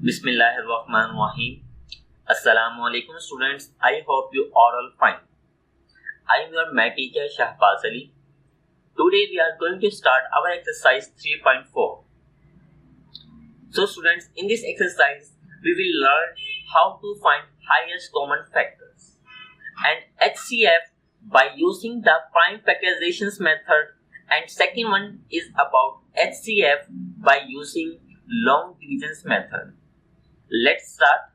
Bismillahirrahmanirrahim. Assalamu alaikum students. I hope you are all fine. I am your math teacher Shahbaz Ali. Today we are going to start our exercise 3.4. So students, in this exercise we will learn how to find highest common factors and HCF by using the prime factorization method, and second one is about HCF by using long division method. Let's start.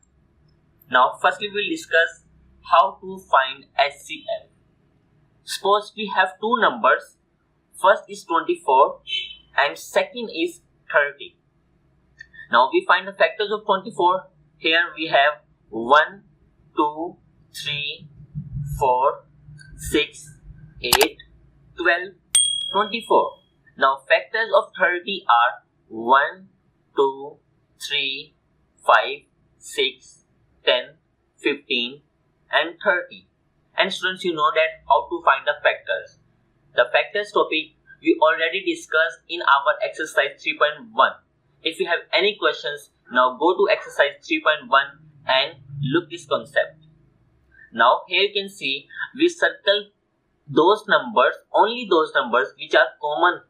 Now firstly we will discuss how to find HCF. Suppose we have two numbers. First is 24 and second is 30. Now we find the factors of 24. Here we have 1, 2, 3, 4, 6, 8, 12, 24. Now factors of 30 are 1, 2, 3, 5, 6, 10, 15 and 30. And students, you know that how to find the factors. The factors topic we already discussed in our exercise 3.1. If you have any questions, now go to exercise 3.1 and look this concept. Now here you can see we circle those numbers, only those numbers which are common.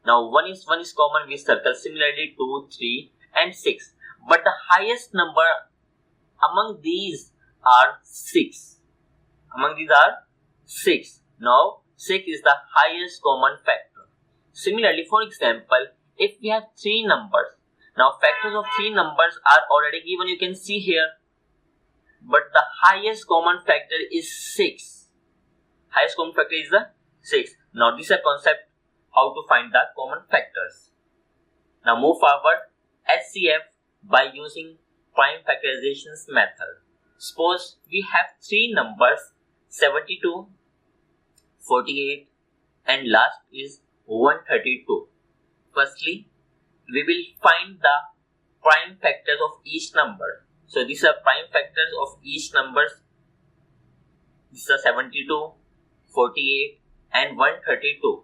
Now one is common, we circle. Similarly 2, 3 and 6. But the highest number among these are 6. Among these are 6. Now 6 is the highest common factor. Similarly, for example, if we have 3 numbers, now factors of 3 numbers are already given, you can see here. But the highest common factor is 6. Highest common factor is the 6. Now this is a concept how to find the common factors. Now move forward. HCF by using prime factorization method. Suppose we have 3 numbers 72, 48 and last is 132. Firstly, we will find the prime factors of each number. So these are prime factors of each numbers. These are 72, 48 and 132.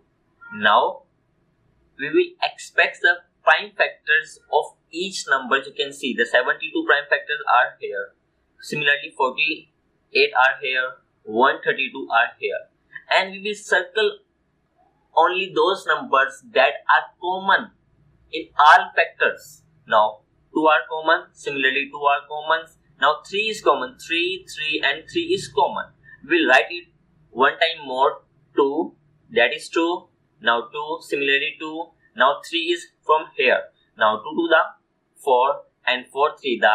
Now we will expect the prime factors of each number. You can see the 72 prime factors are here. Similarly 48 are here, 132 are here. And we will circle only those numbers that are common in all factors. Now 2 are common, similarly 2 are common. Now 3 is common, 3 and 3 is common. We will write it one time more. 2, that is 2. Now 2, similarly 2. Now 3 is from here. Now 2 to the 4 and 4 3 the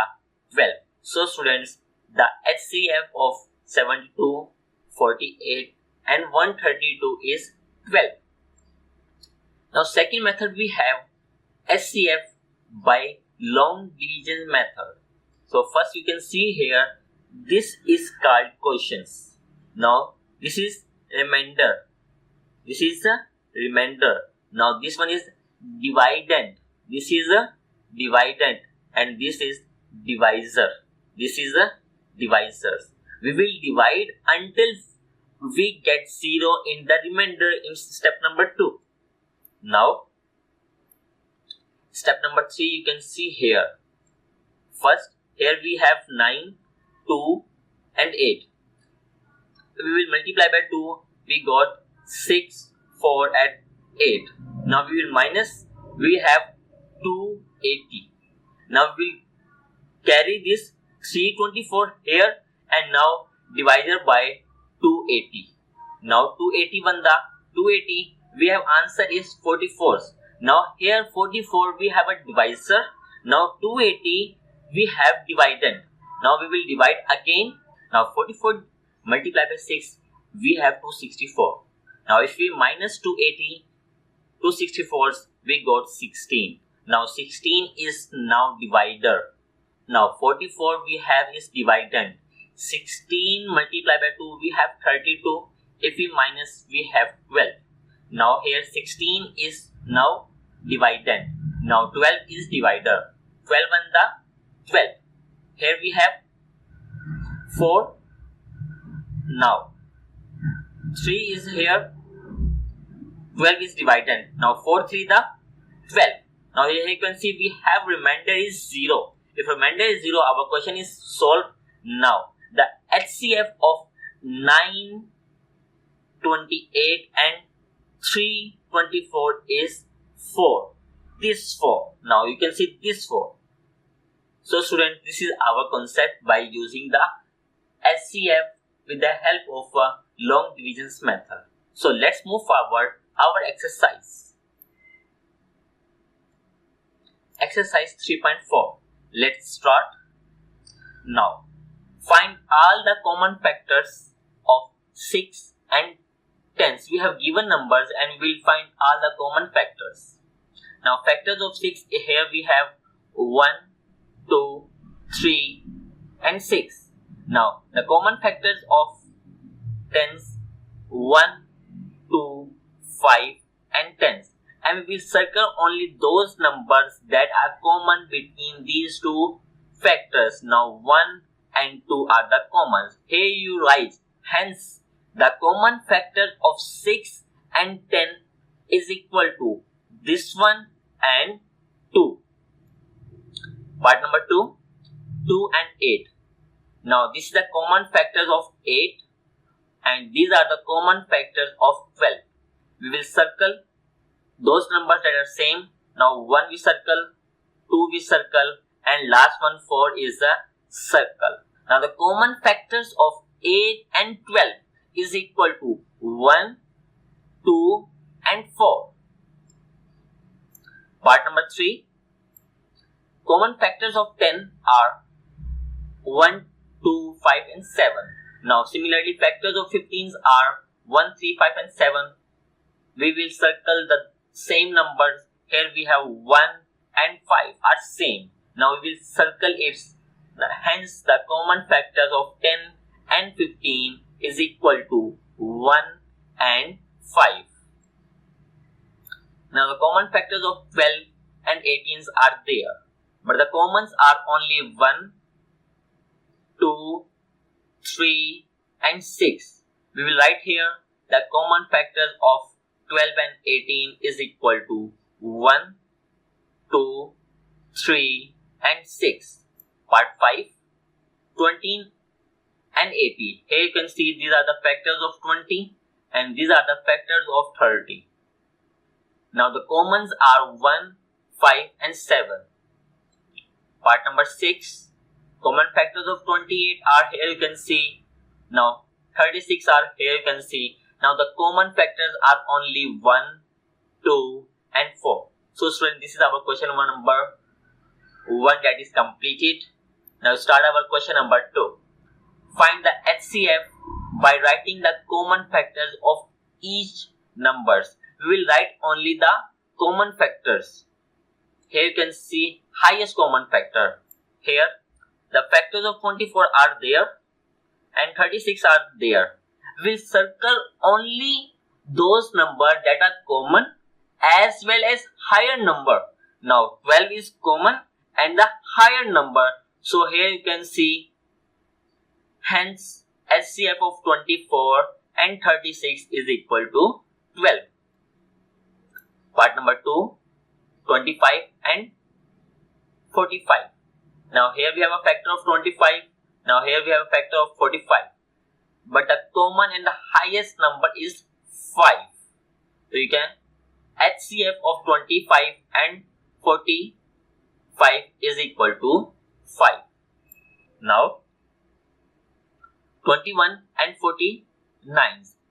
12. So students, the HCF of 72, 48 and 132 is 12. Now second method we have HCF by long division method. So first you can see here, this is called quotients. Now this is remainder. This is a remainder. Now this one is dividend. This is a dividend and this is divisor. This is a divisors. We will divide until we get 0 in the remainder in step number 2. Now step number 3 you can see here. First here we have 9, 2 and 8. We will multiply by 2. We got 6, 4 and 8. Now we will minus. We have 280. Now we will carry this 324 here and now divisor by 280. Now 281 the 280 we have answer is 44. Now here 44 we have a divisor. Now 280 we have dividend. Now we will divide again. Now 44 multiplied by 6 we have 264. Now if we minus 280, 264s we got 16. Now 16 is now divider. Now 44 we have is dividend. 16 multiplied by 2 we have 32. If we minus we have 12. Now here 16 is now dividend. Now 12 is divider. 12 and the 12. Here we have 4. Now 3 is here. 12 is dividend. Now 4 3 the 12. Now here you can see we have remainder is 0. If remainder is 0, our question is solved. Now, the HCF of 9, 28 and 324 is 4. This 4. Now you can see this 4. So students, this is our concept by using the HCF with the help of a long divisions method. So let's move forward our exercise. Exercise 3.4. Let's start. Now, find all the common factors of 6 and 10s. We have given numbers and we will find all the common factors. Now, factors of 6, here we have 1, 2, 3 and 6. Now, the common factors of 10s, 1, 2, 5 and 10s. And we will circle only those numbers that are common between these two factors. Now 1 and 2 are the commons. Here you write, hence the common factor of 6 and 10 is equal to this one and 2. Part number 2, 2 and 8. Now this is the common factors of 8 and these are the common factors of 12. We will circle those numbers that are same. Now 1 we circle, 2 we circle and last one 4 is a circle. Now the common factors of 8 and 12 is equal to 1, 2 and 4. Part number 3. Common factors of 10 are 1, 2, 5 and 7. Now similarly factors of 15s are 1, 3, 5 and 7. We will circle the same numbers. Here we have 1 and 5 are same. Now we will circle it. Hence the common factors of 10 and 15 is equal to 1 and 5. Now the common factors of 12 and 18s are there. But the commons are only 1, 2, 3 and 6. We will write here the common factors of 12 and 18 is equal to 1, 2, 3 and 6. Part 5. 20 and 80. Here you can see these are the factors of 20 and these are the factors of 30. Now the commons are 1, 5 and 7. Part number 6. Common factors of 28 are here you can see. Now 36 are here you can see. Now the common factors are only 1, 2 and 4. So students, this is our question number 1 that is completed. Now start our question number 2. Find the HCF by writing the common factors of each numbers. We will write only the common factors. Here you can see highest common factor. Here the factors of 24 are there and 36 are there. We will circle only those numbers that are common as well as higher number. Now 12 is common and the higher number. So here you can see hence HCF of 24 and 36 is equal to 12. Part number 2, 25 and 45. Now here we have a factor of 25. Now here we have a factor of 45. But the common and the highest number is 5. So you can HCF of 25 and 45 is equal to 5. Now 21 and 49.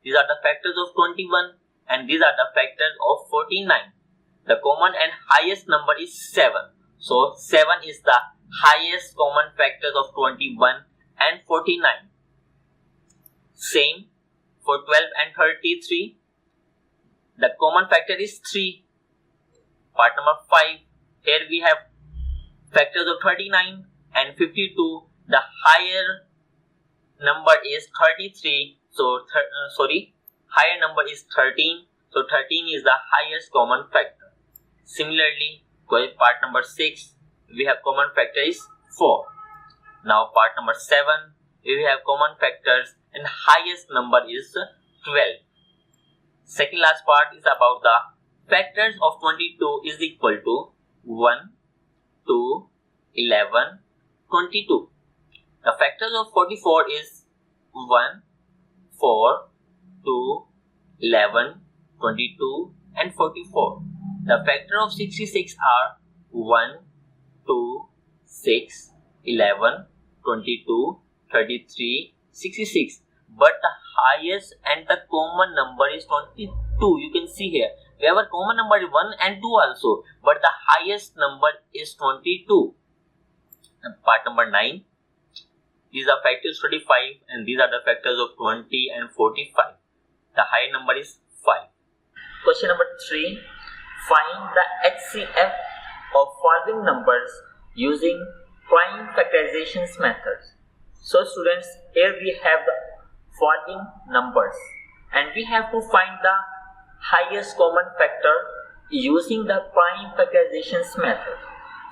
These are the factors of 21 and these are the factors of 49. The common and highest number is 7. So 7 is the highest common factors of 21 and 49. Same for 12 and 33. The common factor is 3. Part number 5. Here we have factors of 39 and 52. The higher number is 33. So higher number is 13. So 13 is the highest common factor. Similarly, part number 6, we have common factor is 4. Now part number 7, we have common factors and highest number is 12. Second last part is about the factors of 22 is equal to 1, 2, 11, 22. The factors of 44 is 1, 4, 2, 11, 22 and 44. The factor of 66 are 1, 2, 6, 11, 22, 33, 66. But the highest and the common number is 22. You can see here. We have a common number 1 and 2 also. But the highest number is 22. And part number 9. These are factors 25 and these are the factors of 20 and 45. The high number is 5. Question number 3. Find the HCF of following numbers using prime factorization methods. So students, here we have the following numbers and we have to find the highest common factor using the prime factorization method.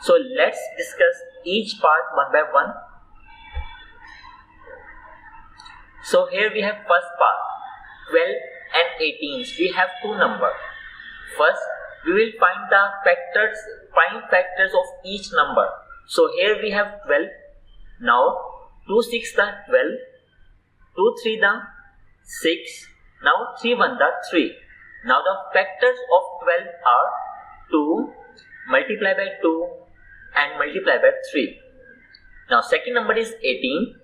So let's discuss each part one by one. So here we have first part, 12 and 18. We have two numbers. First, we will find the factors, prime factors of each number. So here we have 12. Now 2 6 the 12, 2 3 the 6. Now 3 1 the 3. Now the factors of 12 are 2 multiplied by 2 and multiplied by 3. Now second number is 18.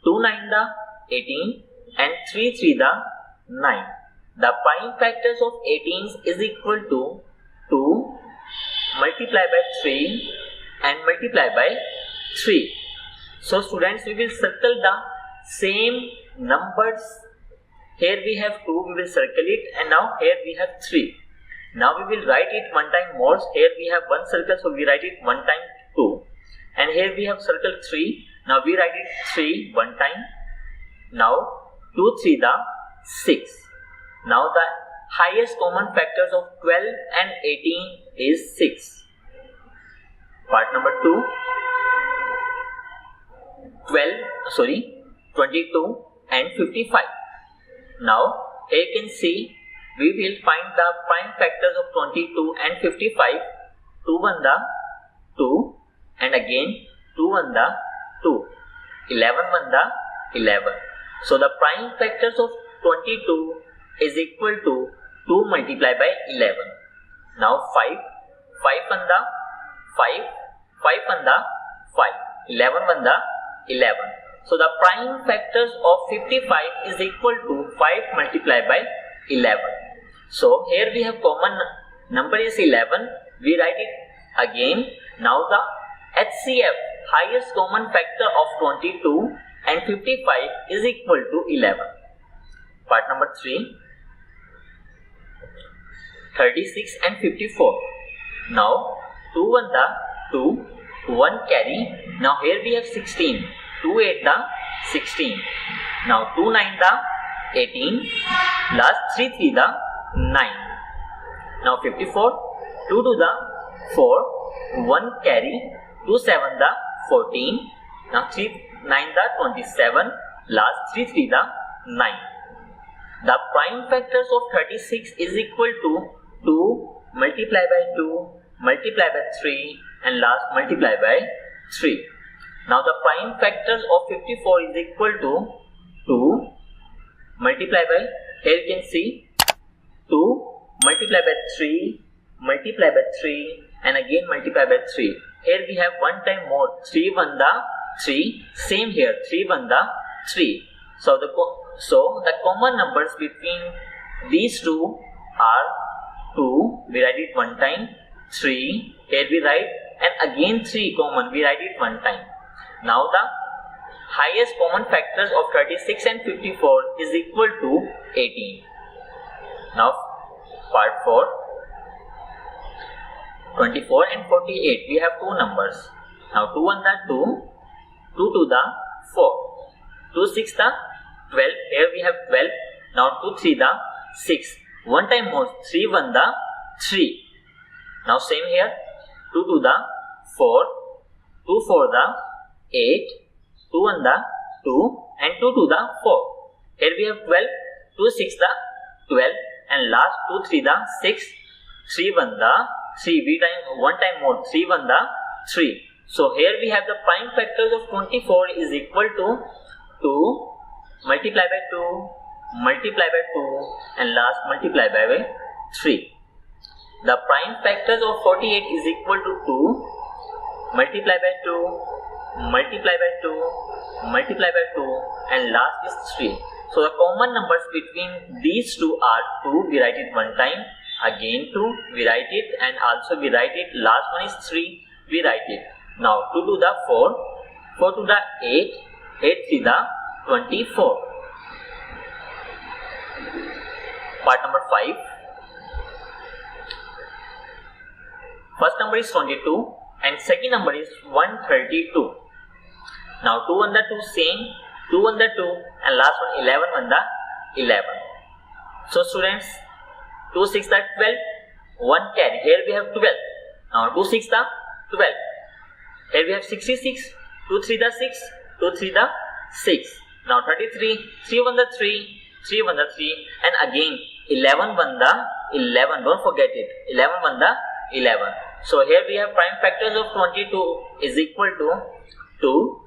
2 9 the 18 and 3 3 the 9. The prime factors of 18 is equal to 2 multiplied by 3 and multiplied by 3. So students, we will circle the same numbers. Here we have 2, we will circle it, and now here we have 3. Now we will write it one time more. Here we have one circle, so we write it one time 2. And here we have circle 3. Now we write it 3 one time. Now 2 3 the 6. Now the highest common factors of 12 and 18 is 6. Part number 2. 22 and 55. Now here you can see we will find the prime factors of 22 and 55. 2 1 the 2 and again 2 1 the 2. 11 1 the 11. So the prime factors of 22 is equal to 2 multiplied by 11. Now 5 1 the 5, 5 1 the 5, 11 1 the 11. So the prime factors of 55 is equal to 5 multiplied by 11. So here we have common number is 11. We write it again. Now the HCF, highest common factor of 22 and 55 is equal to 11. Part number 3. 36 and 54. Now 2 1 the 2, 1 carry. Now here we have 16. 2 8 the 16. Now 2 9 the 18. Last 3 3 the 9. Now 54. 2 2 the 4. 1 carry. 2 7 the 14. Now 3 9 the 27. Last 3 3 the 9. The prime factors of 36 is equal to 2 multiplied by 2 multiplied by 3 and last multiplied by 3. Now the prime factors of 54 is equal to 2 multiplied by, here you can see 2 multiplied by 3 multiplied by 3 and again multiplied by 3. Here we have one time more, 3 1 the 3, same here 3 1 the 3. So the common numbers between these two are 2, we write it one time, 3, here we write, and again 3 common, we write it one time. Now the highest common factors of 36 and 54 is equal to 18. Now part 4. 24 and 48, we have two numbers. Now 2 1 the 2, 2 2 the 4, 2 6 the 12, here we have 12. Now 2 3 the 6, one time more, 3 1 the 3. Now same here, 2 2 the 4, 2 4 the 8, 2 1 the 2 and 2 2 the 4. Here we have 12, 2 6 the 12 and last 2 3 the 6, 3 1 the 3, we time one time more, 3 1 the 3. So here we have the prime factors of 24 is equal to 2 multiply by 2 multiply by 2 and last multiply by 3. The prime factors of 48 is equal to 2 multiply by 2 multiply by 2 multiply by 2 and last is 3. So the common numbers between these two are 2, we write it one time, again 2, we write it, and also we write it, last one is 3, we write it. Now 2 to the 4, 4 to the 8, 8 to the 24. Part number 5. First number is 22 and second number is 132. Now 2 on the 2 same, 2 on the 2 and last one 11 on the 11. So students, 2 6 the 12, 1 carry. Here we have 12. Now 2 6 the 12. Here we have 66, 2 3 the 6, 2 3 the 6. Now 33, 3 1 the 3, 3 1 the 3 and again 11 1 the 11. Don't forget it. 11 1 the 11. So here we have prime factors of 22 is equal to 2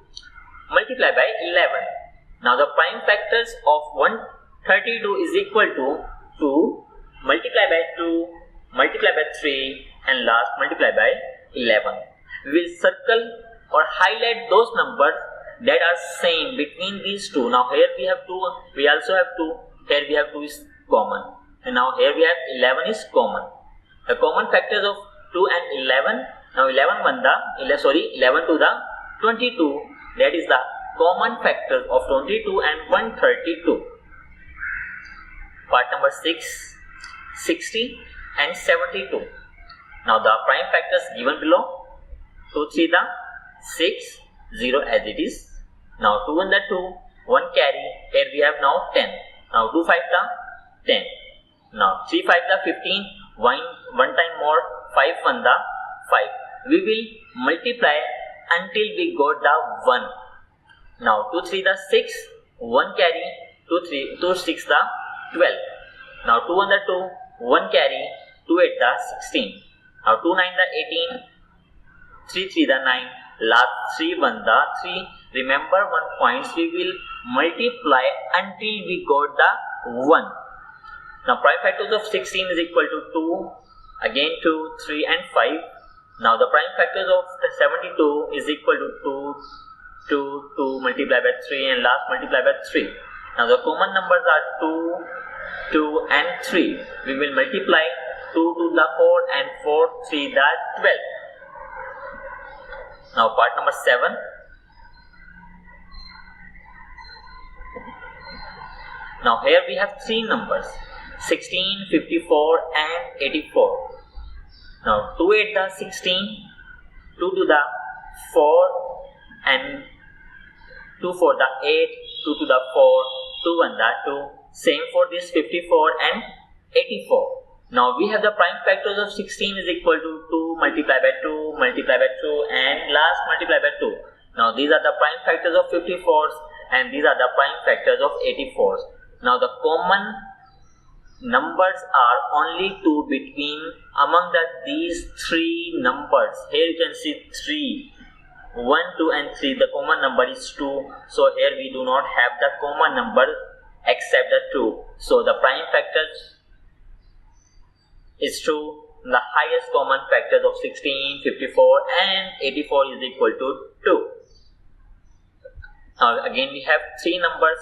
multiply by 11. Now the prime factors of 132 is equal to 2 multiply by 2 multiply by 3 and last multiply by 11. We will circle or highlight those numbers that are same between these two. Now here we have 2, we also have 2, here we have 2 is common, and now here we have 11 is common. The common factors of 2 and 11, now 11 to the 22, that is the common factors of 22 and 132. Part number 6, 60 and 72. Now the prime factors given below, 2 3 the 6, 0 as it is. Now 2 on the 2, 1 carry, here we have now 10. Now 2 5 the 10. Now 3 5 the 15, 1 time more, 5 1 the 5. We will multiply until we got the 1. Now 2 3 the 6, 1 carry, 2 6 the 12. Now 2 on the 2, 1 carry, 2 8 the 16. Now 2 9 the 18, 3 3 the 9, last 3 1 the 3. Remember one point, we will multiply until we got the 1. Now prime factors of 16 is equal to 2, again 2, 3 and 5. Now the prime factors of 72 is equal to 2 multiply by 3 and last multiply by 3. Now the common numbers are 2 and 3. We will multiply 2 to the 4 and 4 3 the 12. Now part number 7. Now here we have 3 numbers, 16, 54 and 84. Now 2 8 the 16, 2 to the 4 and 2 4 the 8, 2 to the 4, 2 1 the 2. Same for this 54 and 84. Now we have the prime factors of 16 is equal to 2 multiply by 2 multiply by 2 and last multiply by 2. Now these are the prime factors of 54s and these are the prime factors of 84s. Now the common numbers are only 2 between among these 3 numbers. Here you can see 3, 1, 2 and 3. The common number is 2. So here we do not have the common number except the 2. So the prime factors is 2. The highest common factors of 16, 54 and 84 is equal to 2. Now again we have 3 numbers,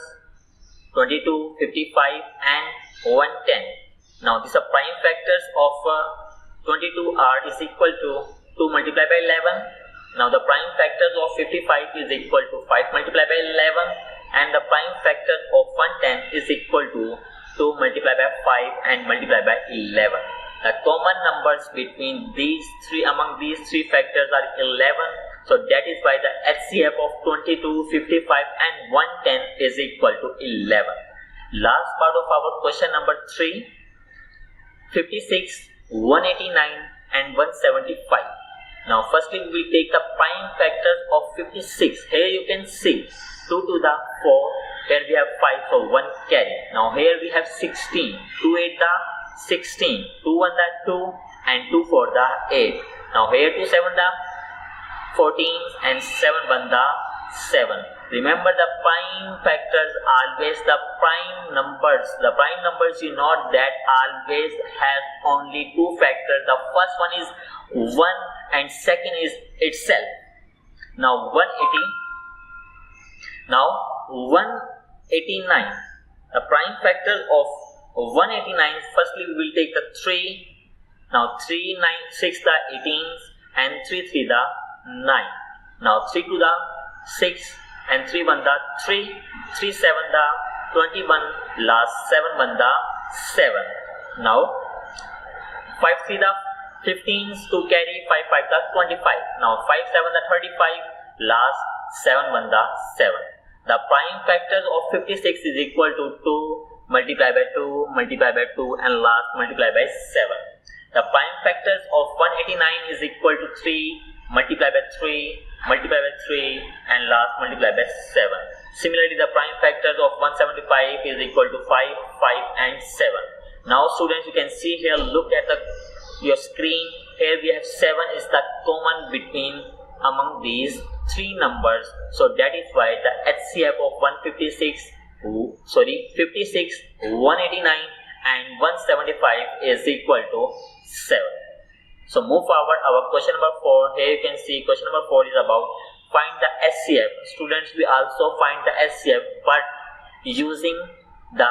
22, 55 and 110. Now these are prime factors of 22 are is equal to 2 multiplied by 11. Now the prime factors of 55 is equal to 5 multiplied by 11 and the prime factors of 110 is equal to 2 multiplied by 5 and multiplied by 11. The common numbers between these 3 among these 3 factors are 11. So that is why the HCF of 22, 55 and 110 is equal to 11. Last part of our question number 3, 56, 189 and 175. Now firstly we will take the prime factors of 56. Here you can see 2 to the 4, here we have 5, so 1 carry. Now here we have 16, 2 8 the 16, 2 1 the 2 and 2 4 the 8. Now here 2 7 the 14 and 7 banda 7. Remember, the prime factors always the prime numbers. The prime numbers, you know, that always has only two factors. The first one is 1 and second is itself. Now 180. Now 189. The prime factor of 189. Firstly, we will take the 3. Now 3 9 6 the 18s and 3 3 the 9. Now 3 2 the 6 and 3 1 the 3, 3 7 the 21, last 7 1 the 7. Now 5 3 the 15s to carry, 5 5 the 25. Now 5 7 the 35, last 7 1 the 7. The prime factors of 56 is equal to 2 multiplied by 2 multiplied by 2 and last multiplied by 7. The prime factors of 189 is equal to 3 multiplied by 3 multiplied by 3 and last multiplied by 7. Similarly, the prime factors of 175 is equal to 5, 5 and 7. Now students, you can see here, look at your screen. Here we have 7 is the common between among these three numbers. So that is why the HCF of 56, 189 and 175 is equal to 7. So move forward, our question number 4. Here you can see question number 4 is about find the HCF. Students, we also find the HCF but using the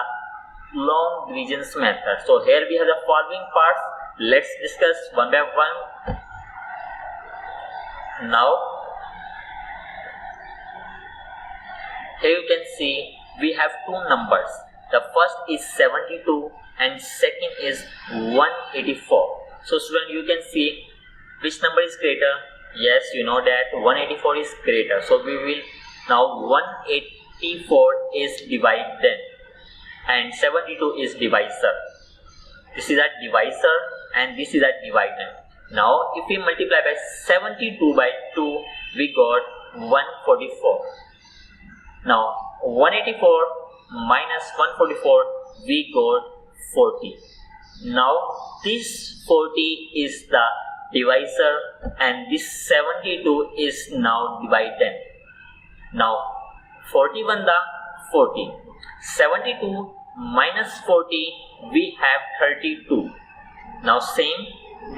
long divisions method. So here we have the following parts. Let's discuss one by one. Now here you can see we have two numbers. The first is 72 and second is 184. So student, you can see which number is greater. Yes, you know that 184 is greater. So we will now 184 is dividend and 72 is divisor. This is a divisor and this is a dividend. Now if we multiply by 72 by 2, we got 144. Now 184 minus 144, we got 40. Now this 40 is the divisor and this 72 is now dividend. Now 41 the 40. 72 minus 40, we have 32. Now same,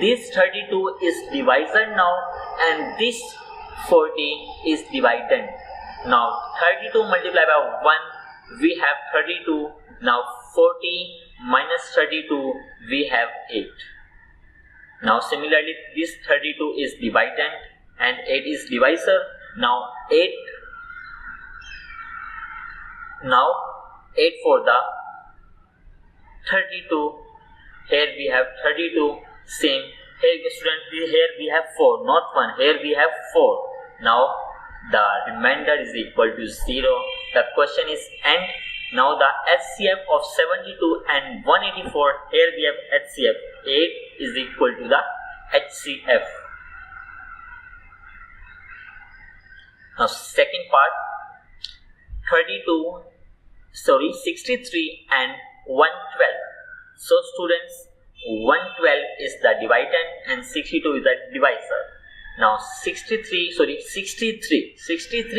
this 32 is divisor now and this 40 is dividend. Now 32 multiplied by 1, we have 32. Now 40 minus 32, we have 8. Now similarly, this 32 is dividend and 8 is divisor. Now 8 for the 32. Here we have 32. Same. Here student, here we have 4, not 1. Here we have 4. Now the remainder is equal to 0. The question is end. Now the HCF of 72 and 184, here we have HCF 8 is equal to the HCF. Now second part, 63 and 112. So students, 112 is the dividend and 62 is the divisor. Now 63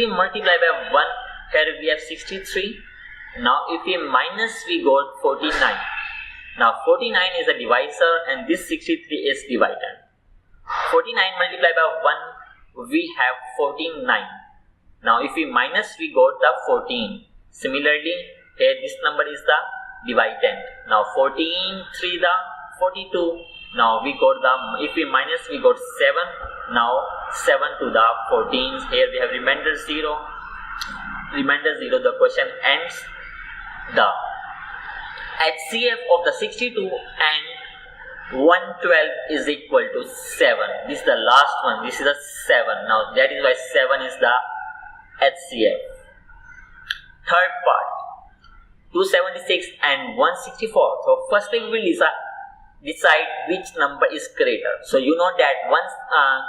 multiplied by 1, here we have 63. Now if we minus, we got 49. Now 49 is a divisor and this 63 is dividend. 49 multiplied by 1, we have 49. Now if we minus, we got the 14. Similarly, here this number is the dividend. Now 14 3 the 42. Now we got the, if we minus, we got 7. Now 7 to the 14. Here we have remainder 0. Remainder 0. The question ends. The HCF of the 62 and 112 is equal to 7. This is the last one. This is a 7. Now that is why 7 is the HCF. Third part, 276 and 164. So first thing we will decide which number is greater. So you know that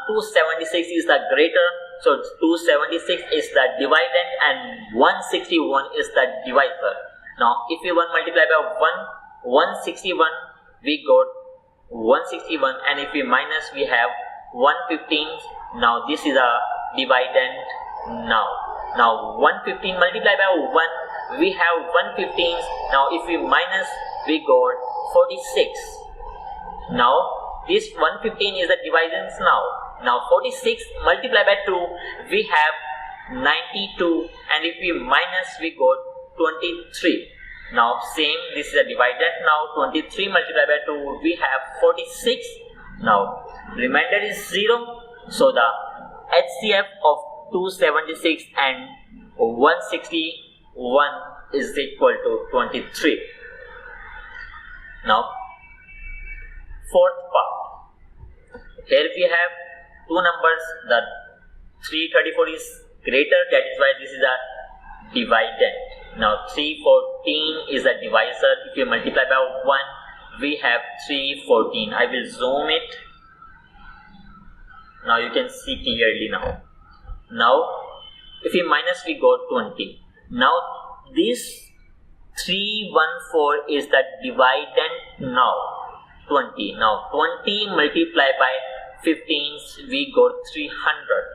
276 is the greater. So 276 is the dividend and 161 is the divisor. Now if we multiply by 161, we got 161, and if we minus, we have 115. Now this is a dividend now. Now 115 multiplied by 1, we have 115. Now if we minus, we got 46. Now this 115 is the divisors now. Now 46 multiplied by 2, we have 92, and if we minus, we got 23. Now same, this is a dividend now. 23 multiplied by 2, we have 46. Now remainder is 0. So the HCF of 276 and 161 is equal to 23. Now fourth part. Here we have two numbers. The 334 is greater, that is why this is a dividend. Now 314 is a divisor. If you multiply by 1, we have 314. I will zoom it. Now you can see clearly now. Now if we minus, we got 20. Now this 314 is the dividend now. 20. Now 20 multiplied by 15, we got 300.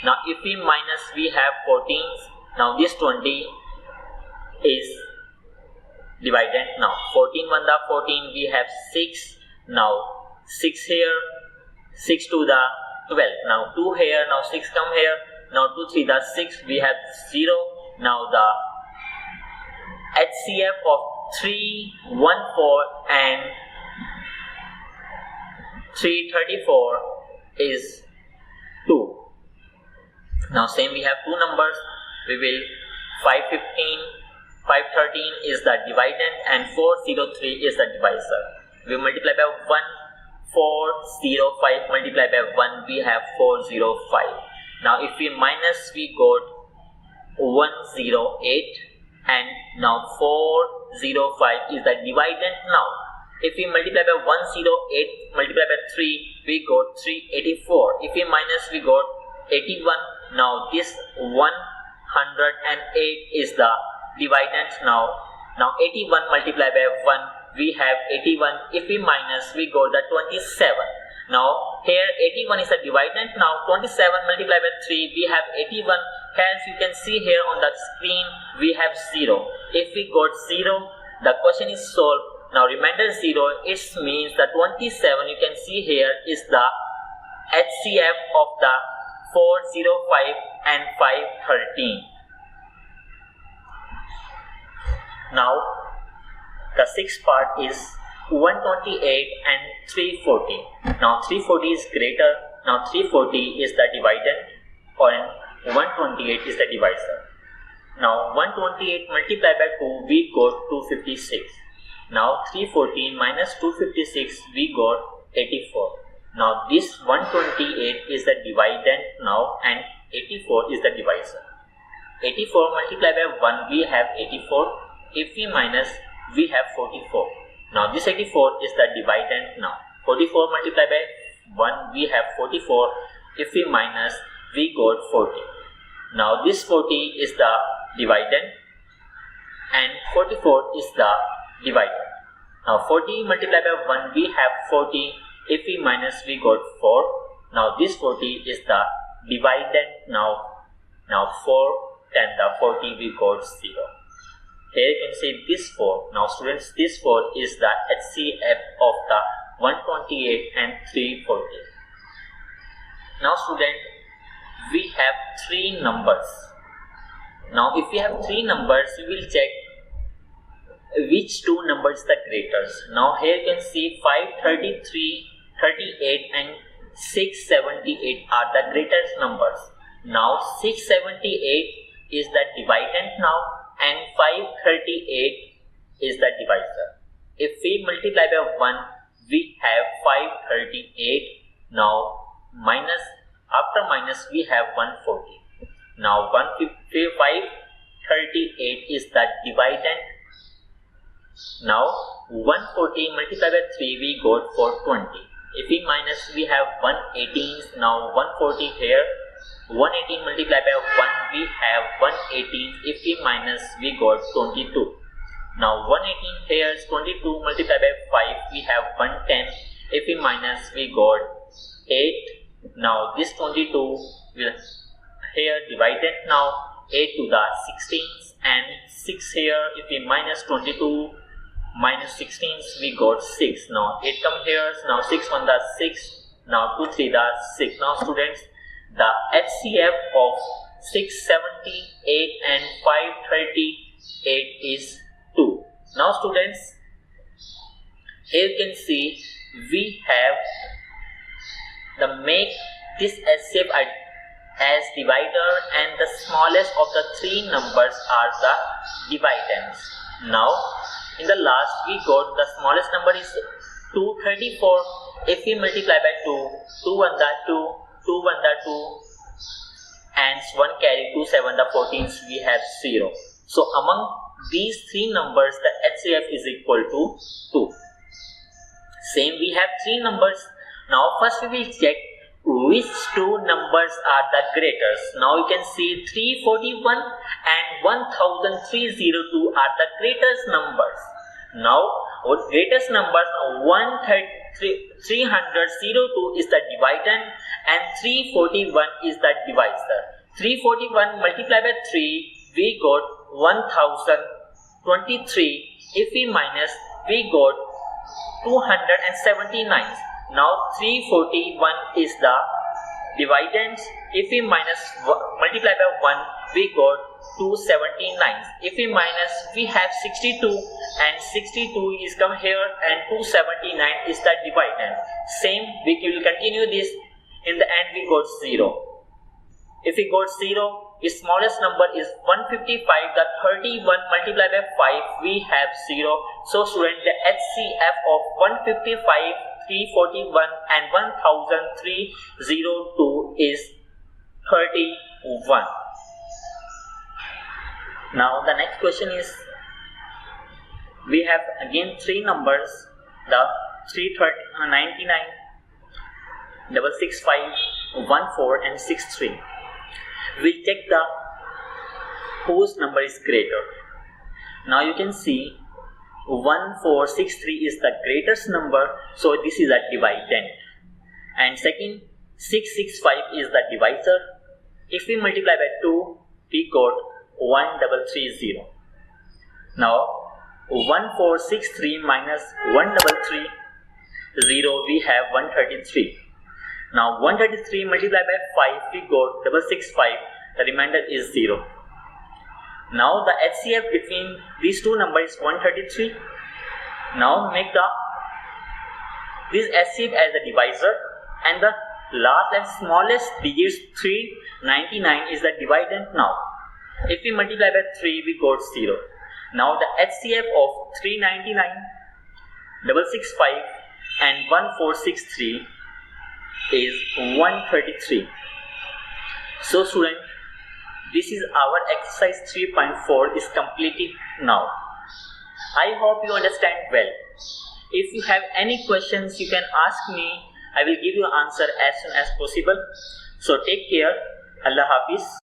Now if we minus, we have 14. Now this 20 is dividend now. 14 1 the 14, we have 6. Now 6 here, 6 to the 12. Now 2 here, now 6 come here. Now 2 3 the 6, we have 0. Now the HCF of 314 and 334 is 2. Now same, we have two numbers. We will 513 is the dividend and 403 is the divisor. We multiply by 1, 405 multiply by 1, we have 405. Now if we minus, we got 108, and now 405 is the dividend now. If we multiply by 108 multiply by 3, we got 384. If we minus, we got 81. Now this 108 is the dividend now. Now 81 multiplied by 1, we have 81. If we minus, we got the 27. Now here 81 is the dividend now. 27 multiplied by 3, we have 81. Hence you can see here on the screen, we have 0. If we got 0, the question is solved. Now remainder 0, it means the 27 you can see here is the HCF of the 405 and 513. Now the sixth part is 128 and 340. Now 340 is greater. Now 340 is the dividend and 128 is the divisor. Now 128 multiplied by 2, we got 256. Now 314 minus 256, we got 84. Now this 128 is the dividend now and 84 is the divisor. 84 multiplied by 1, we have 84. If we minus, we have 44. Now this 84 is the dividend now. 44 multiplied by 1, we have 44. If we minus, we got 40. Now this 40 is the dividend and 44 is the dividend. Now 40 multiplied by 1, we have 40. If we minus, we got 4. Now this 40 is the dividend now. Now 4 and the 40, we got 0. Here you can see this 4. Now students, this 4 is the HCF of the 128 and 340. Now student, we have 3 numbers. Now if we have 3 numbers, we will check which 2 numbers the greatest. Now here you can see 533, 38 and 678 are the greatest numbers. Now 678 is the dividend now and 538 is the divisor. If we multiply by 1, we have 538. Now minus, after minus, we have 140. Now 538 is the dividend. Now 140 multiplied by 3, we got 420. If we minus, we have 118. Now 140 here. 118 multiplied by 1, we have 118. If we minus, we got 22. Now 118 here is 22 multiplied by 5, we have 110. If we minus, we got 8. Now this 22 will here divided now 8 to the 16th and 6 here. If we minus 22 minus 16 we got 6. Now 8 come here. Now 6 1 the 6. Now 2 3 the 6. Now students, the HCF of 678 and 538 is 2. Now students, here you can see we have the make this HCF as divider and the smallest of the three numbers are the dividends. Now in the last we got the smallest number is 234. If we multiply by 2, 2 1 the 2, 2 1 the 2 and 1 carry 2 7 the 14th we have 0. So among these three numbers the HCF is equal to 2. Same we have three numbers. Now first we will check which two numbers are the greatest. Now you can see 341 and 1302 are the greatest numbers. Now what greatest numbers? 302 is the dividend and 341 is the divisor. 341 multiplied by 3 we got 1023. If we minus we got 279. Now 341 is the dividends. If we multiply by 1 we got 279. If we minus we have 62 and 62 is come here and 279 is the dividend. Same we will continue this. In the end we got 0. If we got 0, the smallest number is 155. The 31 multiplied by 5 we have 0. So student, the HCF of 155, 341 and 1302 is 31. Now the next question is, we have again three numbers, the 399, 665, 14 and 63. We'll check the whose number is greater. Now you can see 1463 is the greatest number, so this is a dividend. And second, 665 is the divisor. If we multiply by 2, we got 1330. Now 1463 minus 1330, we have 133. Now 133 multiplied by 5 we got 665, the remainder is 0. Now the HCF between these two numbers is 133. Now make this HCF as a divisor and the last and smallest digits 399 is the dividend. Now if we multiply by 3 we got 0. Now the HCF of 399, 665 and 1463 is 133. So student, this is our exercise 3.4 is completed now. I hope you understand well. If you have any questions you can ask me. I will give you answer as soon as possible. So take care. Allah Hafiz.